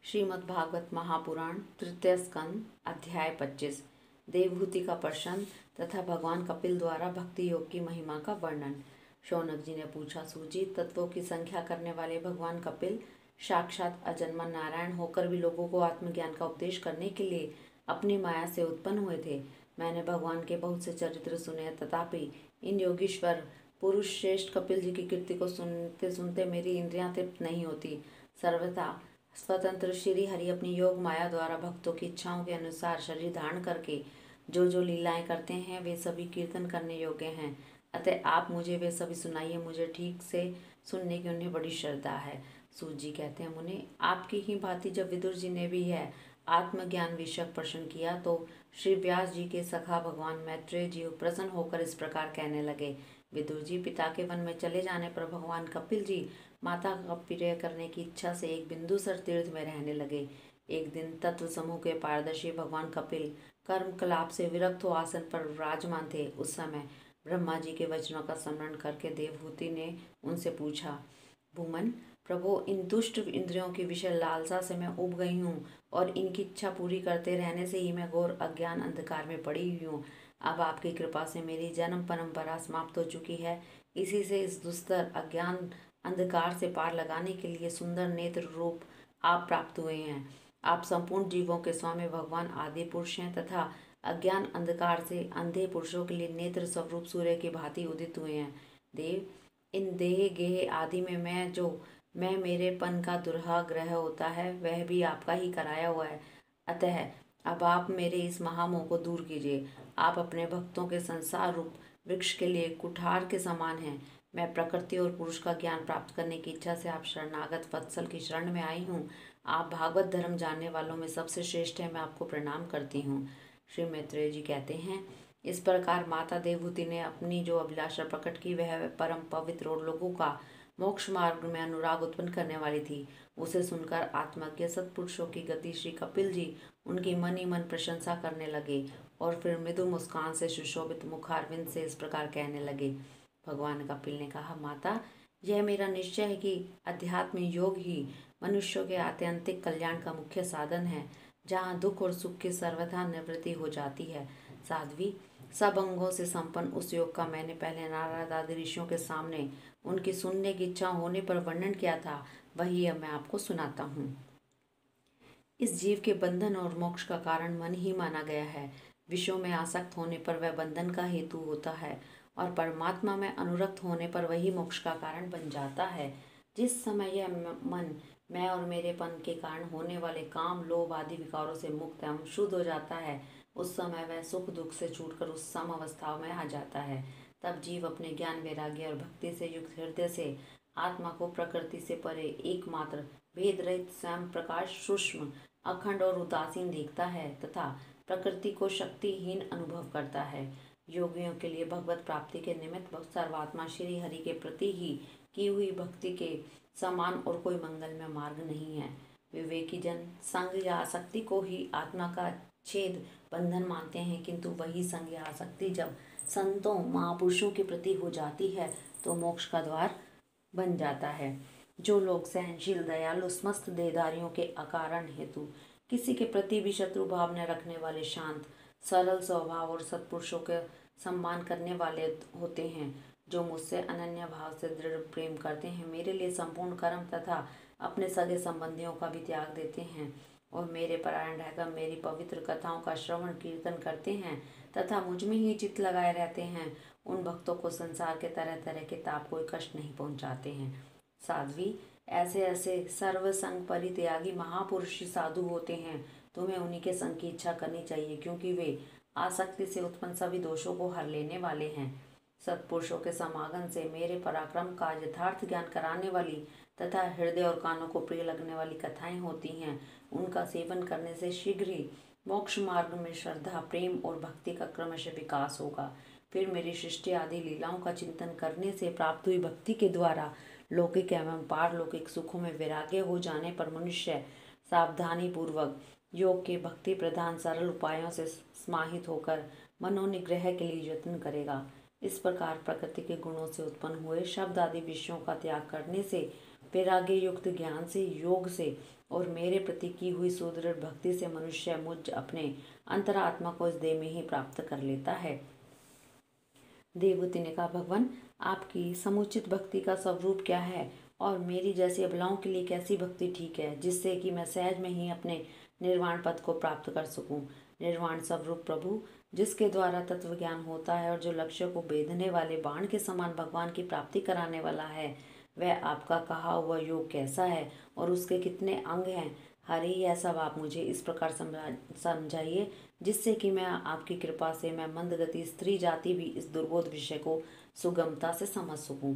श्रीमद् भागवत महापुराण तृतीय स्कंद अध्याय 25 देवहूति का प्रश्न तथा भगवान कपिल द्वारा भक्ति योग की महिमा का वर्णन। शौनक जी ने पूछा, सूजी, तत्वों की संख्या करने वाले भगवान कपिल साक्षात अजन्मा नारायण होकर भी लोगों को आत्मज्ञान का उपदेश करने के लिए अपनी माया से उत्पन्न हुए थे। मैंने भगवान के बहुत से चरित्र सुने, तथापि इन योगीश्वर पुरुष श्रेष्ठ कपिल जी की कीर्ति को सुनते सुनते मेरी इंद्रियां तृप्त नहीं होती। सर्वथा स्वतंत्र श्री हरि अपनी योग माया द्वारा भक्तों की इच्छाओं के अनुसार शरीर धारण करके जो जो लीलाएं करते हैं वे सभी कीर्तन करने योग्य हैं। अतः आप मुझे वे सभी सुनाइए, मुझे ठीक से सुनने की उन्हें बड़ी श्रद्धा है। सूत जी कहते हैं, मुने, आपकी ही भांति जब विदुर जी ने भी है आत्मज्ञान विषयक प्रश्न किया तो श्री व्यास जी के सखा भगवान मैत्रेय जी प्रसन्न होकर इस प्रकार कहने लगे। विदुर जी, पिता के वन में चले जाने पर भगवान कपिल जी माता का प्रिय करने की इच्छा से एक बिंदुसर तीर्थ में रहने लगे। एक दिन तत्व समूह के पारदर्शी भगवान कपिल कर्म कलाप से विरक्त हो आसन पर विराजमान थे। उस समय ब्रह्मा जी के वचनों का स्मरण करके देवहूति ने उनसे पूछा, भूमन प्रभु, इन दुष्ट इंद्रियों की विषय लालसा से मैं उब गई हूँ और इनकी इच्छा पूरी करते रहने से ही मैं घोर अज्ञान अंधकार में पड़ी हुई हूँ। अब आपकी कृपा से मेरी जन्म परंपरा समाप्त हो चुकी है। इसी से इस दुस्तर अज्ञान अंधकार से पार लगाने के लिए सुंदर नेत्र रूप आप प्राप्त हुए हैं। आप संपूर्ण जीवों के स्वामी भगवान आदि पुरुष हैं तथा अज्ञान अंधकार से अंधे पुरुषों के लिए नेत्र स्वरूप सूर्य की भांति उदित हुए हैं। देव, इन देह गेह आदि में मैं मेरेपन का दुराग्रह होता है वह भी आपका ही कराया हुआ है। अतः अब आप मेरे इस महामोह को दूर कीजिए। आप अपने भक्तों के संसार रूप वृक्ष के लिए कुठार के समान हैं। मैं प्रकृति और पुरुष का ज्ञान प्राप्त करने की इच्छा से आप शरणागत वत्सल की शरण में आई हूँ। आप भागवत धर्म जानने वालों में सबसे श्रेष्ठ है, मैं आपको प्रणाम करती हूँ। श्री मैत्रेय जी कहते हैं, इस प्रकार माता देवहूति ने अपनी जो अभिलाषा प्रकट की वह परम पवित्र और लोगों का मोक्ष मार्ग में अनुराग उत्पन्न करने वाली थी। उसे सुनकर आत्मज्ञ सत्पुरुषों की गति श्री कपिल जी उनकी मन ही मन प्रशंसा करने लगे और फिर मृदु मुस्कान से सुशोभित मुखारविंद से इस प्रकार कहने लगे। भगवान कपिल ने कहा, माता, यह मेरा निश्चय है कि अध्यात्म योग ही मनुष्यों के आत्यंतिक कल्याण का मुख्य साधन है, जहाँ दुख और सुख की सर्वथा निवृत्ति हो जाती है। साध्वी, सब अंगों से संपन्न उस योग का मैंने पहले नारद आदि ऋषियों के सामने उनकी सुनने की इच्छा होने पर वर्णन किया था, वही अब मैं आपको सुनाता हूँ। इस जीव के बंधन और मोक्ष का कारण मन ही माना गया है। विषयों में आसक्त होने पर वह बंधन का हेतु होता है और परमात्मा में अनुरक्त होने पर वही मोक्ष का कारण बन जाता है। जिस समय यह मन मैं और मेरेपन के कारण होने वाले काम लोभ आदि विकारों से मुक्त एवं शुद्ध हो जाता है, उस समय वह सुख दुख से छूटकर उस सम अवस्थाओं में आ जाता है। तब जीव अपने ज्ञान वैराग्य और भक्ति से युक्त हृदय से आत्मा को प्रकृति से परे एकमात्र भेद रहित स्वयं प्रकाश सूक्ष्म अखंड और उदासीन देखता है तथा प्रकृति को शक्तिहीन अनुभव करता है। योगियों के लिए भगवत प्राप्ति के निमित्त सर्वात्मा श्री हरि के प्रति ही की हुई भक्ति के समान और कोई मंगलमय मार्ग नहीं है। विवेकी जन संग या आसक्ति को ही आत्मा का छेद बंधन मानते हैं, किंतु वही संग या आसक्ति जब संतों महापुरुषों के प्रति हो जाती है तो मोक्ष का द्वार बन जाता है। जो लोग सहनशील दयालु समस्त देहधारियों के अकारण हेतु किसी के प्रति भी शत्रु भाव न रखने वाले, शांत सरल स्वभाव और सत्पुरुषों के सम्मान करने वाले होते हैं, जो मुझसे अनन्य भाव से दृढ़ प्रेम करते हैं, मेरे लिए संपूर्ण कर्म तथा अपने सगे संबंधियों का भी त्याग देते हैं और मेरे परायण रहकर मेरी पवित्र कथाओं का श्रवण कीर्तन करते हैं तथा मुझ में ही चित्त लगाए रहते हैं, उन भक्तों को संसार के तरह तरह के ताप कोई कष्ट नहीं पहुंचाते हैं। साध्वी, ऐसे ऐसे सर्वसंग परित्यागी महापुरुष साधु होते हैं, तुम्हें उन्हीं के संग की इच्छा करनी चाहिए, क्योंकि वे आसक्ति से उत्पन्न सभी दोषों को हर लेने वाले हैं। सत्पुरुषों के समागम से मेरे पराक्रम का यथार्थ ज्ञान कराने वाली तथा हृदय और कानों को प्रिय लगने वाली कथाएं होती हैं। उनका सेवन करने से शीघ्र ही मोक्ष मार्ग में श्रद्धा, प्रेम और भक्ति का क्रमशः विकास होगा। फिर मेरी सृष्टि आदि लीलाओं का चिंतन करने से प्राप्त हुई भक्ति के द्वारा लौकिक एवं पारलौकिक सुखों में वैराग्य हो जाने पर मनुष्य सावधानी पूर्वक योग के भक्ति प्रधान सरल उपायों से समाहित होकर मनोनिग्रह के लिए यत्न करेगा। इस प्रकार प्रकृति के गुणों से उत्पन्न हुए शब्द आदि विषयों का त्याग करने से, वैराग्य युक्त ज्ञान से, योग से और मेरे प्रति की हुई सुदृढ़ भक्ति से मनुष्य मुझ अपने अंतरात्मा को इस देह में ही प्राप्त कर लेता है। देवहूति ने कहा, भगवान, आपकी समुचित भक्ति का स्वरूप क्या है और मेरी जैसी अबलाओं के लिए कैसी भक्ति ठीक है, जिससे कि मैं सहज में ही अपने निर्वाण पद को प्राप्त कर सकूं। निर्वाण स्वरूप प्रभु, जिसके द्वारा तत्व ज्ञान होता है और जो लक्ष्य को भेदने वाले बाण के समान भगवान की प्राप्ति कराने वाला है, वह आपका कहा हुआ योग कैसा है और उसके कितने अंग हैं? हरि, यह सब आप मुझे इस प्रकार समझाइए जिससे कि मैं आपकी कृपा से मैं मंदगति स्त्री जाति भी इस दुर्बोध विषय को सुगमता से समझ सकूं।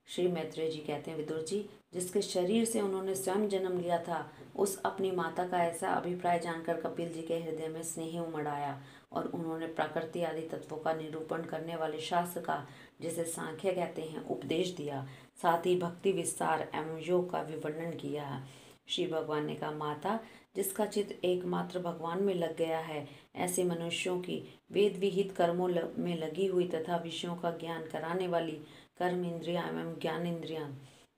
श्री मैत्रेय जी कहते हैं, विदुर जी, जिसके शरीर से उन्होंने स्वयं जन्म लिया था, उस अपनी माता का ऐसा अभिप्राय जानकर कपिल जी के हृदय में स्नेह उमड़ आया और उन्होंने प्रकृति आदि तत्वों का निरूपण करने वाले शास्त्र का, जिसे सांख्य कहते हैं, उपदेश दिया। साथ ही भक्ति विस्तार एवं योग का विवरण किया। श्री भगवान ने कहा, माता, जिसका चित्त एकमात्र भगवान में लग गया है, ऐसे मनुष्यों की वेद विहित कर्मों में लगी हुई तथा विषयों का ज्ञान कराने वाली कर्म इंद्रियां एवं ज्ञान इंद्रियां,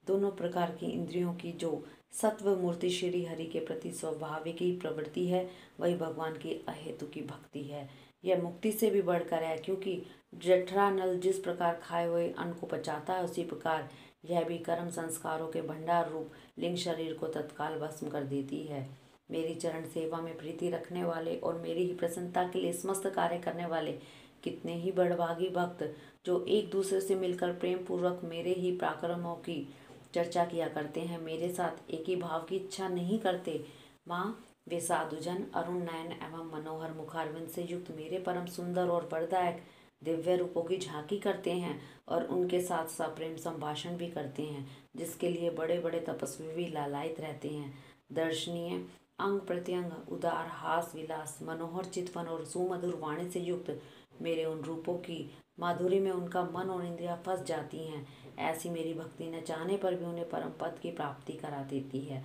दोनों प्रकार की इंद्रियों की जो सत्व मूर्ति श्री हरि के प्रति स्वाभाविक ही प्रवृत्ति है, वही भगवान की अहेतु की भक्ति है। यह मुक्ति से भी बढ़कर है, क्योंकि जठरा नल जिस प्रकार खाए हुए अन्न को पचाता है, उसी प्रकार यह भी कर्म संस्कारों के भंडार रूप लिंग शरीर को तत्काल भस्म कर देती है। मेरी चरण सेवा में प्रीति रखने वाले और मेरी ही प्रसन्नता के लिए समस्त कार्य करने वाले कितने ही बड़भागी भक्त, जो एक दूसरे से मिलकर प्रेम पूर्वक मेरे ही पराक्रमों की चर्चा किया करते हैं, मेरे साथ एक ही भाव की इच्छा नहीं करते। माँ, वे साधुजन अरुण नयन एवं मनोहर मुखारविंद से युक्त मेरे परम सुंदर और वरदायक दिव्य रूपों की झांकी करते हैं और उनके साथ सप्रेम संभाषण भी करते हैं, जिसके लिए बड़े बड़े तपस्वी भी लालायित रहते हैं। दर्शनीय, अंग प्रत्यंग, उदार, हास विलास, मनोहर चितवन और सुमधुर वाणी से युक्त मेरे उन रूपों की माधुरी में उनका मन और इंद्रियां फंस जाती हैं। ऐसी मेरी भक्ति न चाहने पर भी उन्हें परम पद की प्राप्ति करा देती है।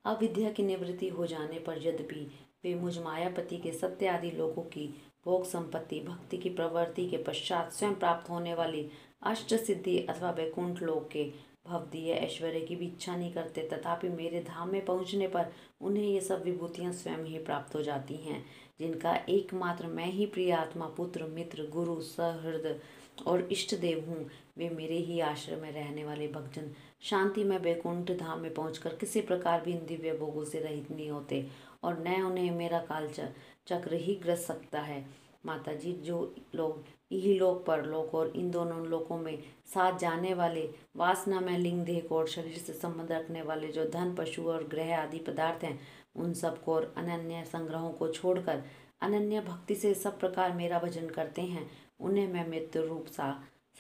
अविद्या की निवृत्ति हो जाने पर यद्यपि वे मुझ मायापति के सत्य आदि लोगों की भोग संपत्ति भक्ति की प्रवृत्ति के पश्चात स्वयं प्राप्त होने वाली अष्ट सिद्धि अथवा वैकुंठ लोक के भवदीय ऐश्वर्य की भी इच्छा नहीं करते, तथापि मेरे धाम में पहुंचने पर उन्हें ये सब विभूतियां स्वयं ही प्राप्त हो जाती हैं, जिनका एकमात्र मैं ही प्रिय आत्मा, पुत्र, मित्र, गुरु, सहृदय और इष्ट देव हूँ। वे मेरे ही आश्रम में रहने वाले भक्तजन शांति में वैकुंठ धाम में पहुंचकर किसी प्रकार भी इन दिव्य भोगों से रहित नहीं होते और न उन्हें मेरा काल चक्र ही ग्रस सकता है। माता जी, जो लोग इहलोक परलोक और इन दोनों लोकों में साथ जाने वाले वासना में लिंग देह को और शरीर से संबंध रखने वाले जो धन पशु और ग्रह आदि पदार्थ हैं, उन सबको और अनन्य संग्रहों को छोड़कर अनन्य भक्ति से सब प्रकार मेरा भजन करते हैं, उन्हें मैं मृत्यु रूप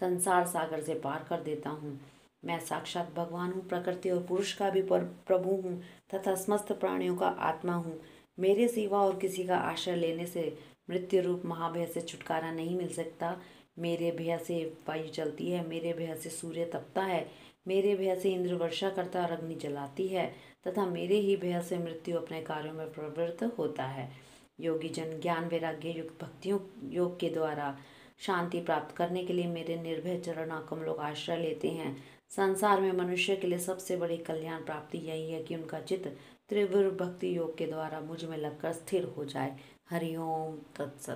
संसार सागर से पार कर देता हूँ। मैं साक्षात भगवान हूँ, प्रकृति और पुरुष का भी प्रभु हूँ तथा समस्त प्राणियों का आत्मा हूँ। मेरे सिवा और किसी का आश्रय लेने से मृत्यु रूप महाभय से छुटकारा नहीं मिल सकता। मेरे भय से वायु चलती है, मेरे भय से सूर्य तपता है, मेरे भय से इंद्र वर्षा करता और अग्नि जलाती है तथा मेरे ही भय से मृत्यु अपने कार्यों में प्रवृत्त होता है। योगी जन ज्ञान वैराग्य युक्त भक्तियों योग के द्वारा शांति प्राप्त करने के लिए मेरे निर्भय चरण कमलों का आश्रय लेते हैं। संसार में मनुष्य के लिए सबसे बड़ी कल्याण प्राप्ति यही है कि उनका चित्त तीव्र भक्ति योग के द्वारा मुझ में लगकर स्थिर हो जाए। हरिओम तत्सत।